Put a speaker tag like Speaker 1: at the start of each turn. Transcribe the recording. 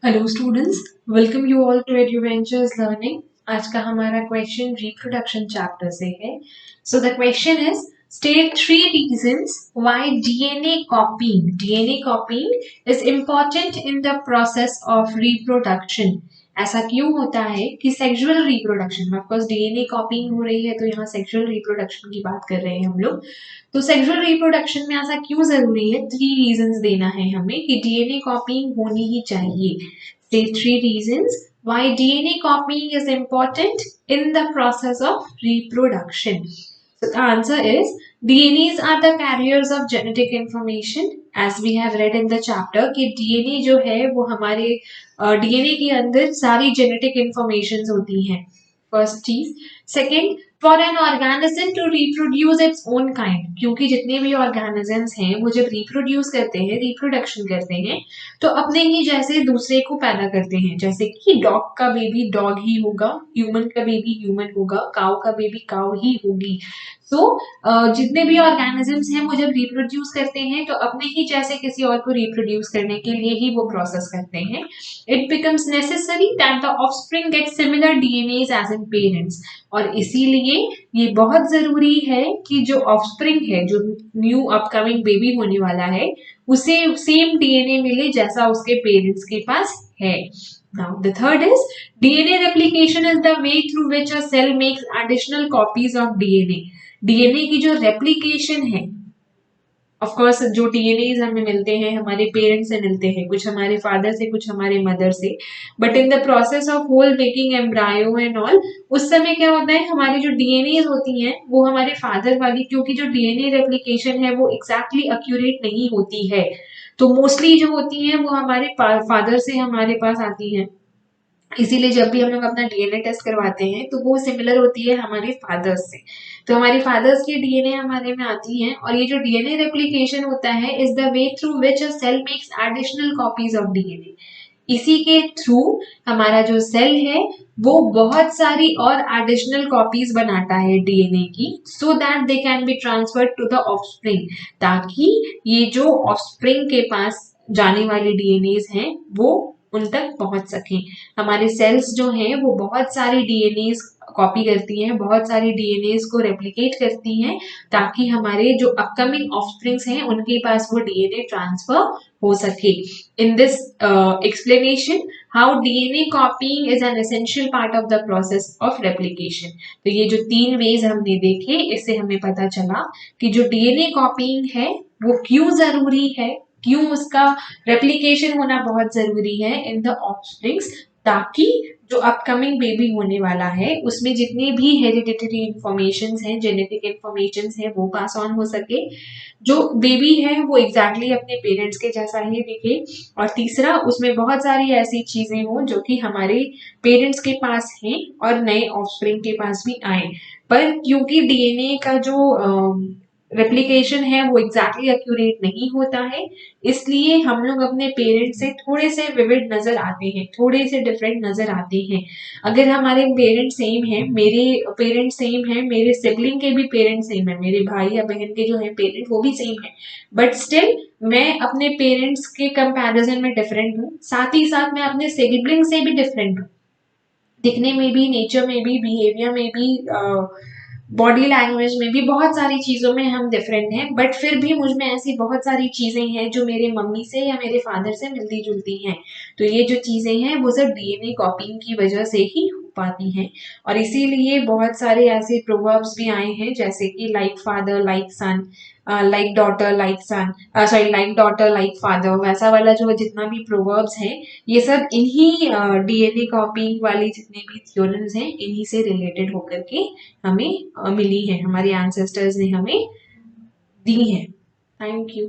Speaker 1: Hello students, welcome you all to adventures learning. आज का हमारा क्वेश्चन रिप्रोडक्शन चैप्टर से है। So the question is state three reasons why DNA copying is important in the process of reproduction. ऐसा क्यों होता है कि सेक्सुअल रिप्रोडक्शन में, ऑफकोर्स डीएनए कॉपिंग हो रही है तो यहाँ सेक्सुअल रिप्रोडक्शन की बात कर रहे हैं हम लोग। तो सेक्सुअल रिप्रोडक्शन में ऐसा क्यों जरूरी है, 3 रीजंस देना है हमें कि डीएनए कॉपिंग होनी ही चाहिए। Say 3 reasons why DNA copying is important in the process of reproduction. So the answer is DNAs are the carriers of genetic information. As we have read in the chapter कि DNA जो है वो हमारे DNA के अंदर सारी genetic informations होती हैं। फर्स्ट चीज। Second, for an organism to reproduce its own kind, क्योंकि जितने भी ऑर्गेनिजम्स हैं वो जब रिप्रोड्यूस करते हैं, रिप्रोडक्शन करते हैं, तो अपने ही जैसे दूसरे को पैदा करते हैं। जैसे कि डॉग का बेबी डॉग ही होगा, ह्यूमन का बेबी ह्यूमन होगा, काउ का बेबी काउ ही होगी। तो जितने भी ऑर्गेनिजम्स हैं वो जब रिप्रोड्यूस करते हैं तो अपने ही जैसे किसी और को रिप्रोड्यूस करने के लिए ही वो प्रोसेस करते हैं। It becomes necessary that the offspring get similar DNA as in parents. और इसीलिए ये बहुत जरूरी है कि जो ऑफस्प्रिंग है, जो न्यू अपकमिंग बेबी होने वाला है, उसे सेम डीएनए मिले जैसा उसके पेरेंट्स के पास है। Now, the third is DNA replication is the way through which a cell makes additional copies of DNA. DNA की जो रेप्लिकेशन है, ऑफ कोर्स जो डीएनए हमें मिलते हैं हमारे पेरेंट्स से मिलते हैं, कुछ हमारे फादर से, कुछ हमारे मदर से, but in the process of whole making embryo and all, उस समय क्या होता है, हमारी जो डीएनए होती हैं वो हमारे फादर वाली, क्योंकि जो डीएनए रेप्लिकेशन है वो एग्जैक्टली एक्यूरेट नहीं होती है, तो मोस्टली जो होती हैं वो हमारे फादर से हमारे पास आती हैं। इसीलिए जब भी हम लोग अपना डीएनए टेस्ट करवाते हैं तो वो सिमिलर होती है हमारे फादर्स से, तो हमारे फादर्स की डीएनए हमारे में आती हैं। और ये जो डीएनए रेप्लिकेशन होता है is the way through which a cell makes additional copies of DNA. इसी के थ्रू हमारा जो सेल है वो बहुत सारी और एडिशनल कॉपीज बनाता है डीएनए की, so that they can be transferred to the offspring, ताकि ये जो ऑफस्प्रिंग के पास जाने वाले डीएनएज हैं वो उन तक पहुंच सके। हमारे सेल्स जो हैं वो बहुत सारी डीएनए कॉपी करती हैं, बहुत सारी डीएनए को रेप्लिकेट करती हैं, ताकि हमारे जो अपकमिंग ऑफस्प्रिंग्स हैं उनके पास वो डीएनए ट्रांसफर हो सके। In this explanation how DNA copying is an essential part of the process of replication. तो ये जो 3 वेज हमने देखे, इससे हमें पता चला कि जो डीएनए कॉपीइंग है वो क्यों जरूरी है, क्यों उसका रेप्लिकेशन होना बहुत जरूरी है इन द ऑफस्प्रिंग्स, ताकि जो अपकमिंग बेबी होने वाला है उसमें जितनी भी हेरिडिटरी इंफॉर्मेशन है, जेनेटिक इंफॉर्मेशन है, वो पास ऑन हो सके, जो बेबी है वो एग्जैक्टली अपने पेरेंट्स के जैसा ही दिखे, और तीसरा उसमें बहुत सारी ऐसी चीजें हो जो कि हमारे पेरेंट्स के पास हैं और नए ऑफस्प्रिंग के पास भी आए। पर क्योंकि डीएनए का जो रेप्लिकेशन है वो एग्जैक्टली एक्यूरेट नहीं होता है, इसलिए हम लोग अपने पेरेंट्स से थोड़े से विविड नजर आते हैं, थोड़े से डिफरेंट नजर आते हैं। अगर हमारे पेरेंट्स सेम हैं, मेरे पेरेंट्स सेम हैं, मेरे सिबलिंग के भी पेरेंट्स सेम है, मेरे भाई या बहन के जो है पेरेंट वो भी सेम है, बट स्टिल मैं अपने पेरेंट्स के कंपैरिजन में डिफरेंट हूँ, साथ ही साथ मैं अपने सिबलिंग से भी डिफरेंट हूँ, दिखने में भी, नेचर में भी, बिहेवियर में भी, बॉडी लैंग्वेज में भी, बहुत सारी चीजों में हम डिफरेंट हैं, बट फिर भी मुझ में ऐसी बहुत सारी चीजें हैं जो मेरे मम्मी से या मेरे फादर से मिलती जुलती हैं। तो ये जो चीजें हैं वो सिर्फ डीएनए कॉपिंग की वजह से ही हो पाती हैं। और इसीलिए बहुत सारे ऐसे प्रोवर्ब्स भी आए हैं, जैसे कि like father like son, like daughter like son, sorry like daughter like father, वैसा वाला जो जितना भी प्रोवर्ब्स हैं ये सब इन्हीं डीएनए कॉपिंग वाली जितने भी थ्योरम्स हैं इन्हीं से रिलेटेड होकर के हमें मिली है, हमारे एंसेस्टर्स ने हमें दी है। Thank you.